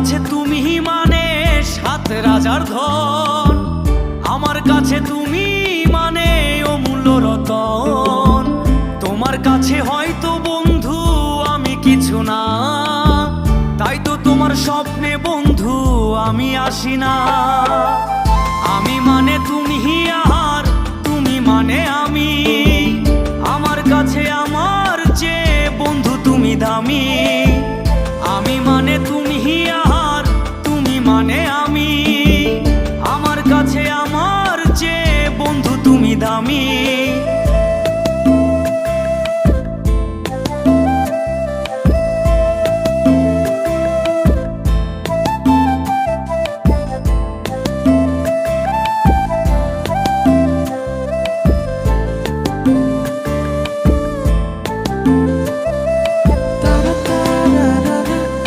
কাছে তুমি মানে সাত রাজার ধন, আমার কাছে তুমি মানে অমূল্য রতন। তোমার কাছে হয়তো বন্ধু আমি কিছু না, তাই তো তোমার স্বপ্নে বন্ধু আমি আসি না। আমি মানে তুমি আর তুমি মানে আমি, আমার কাছে আমার যে বন্ধু তুমি দামি।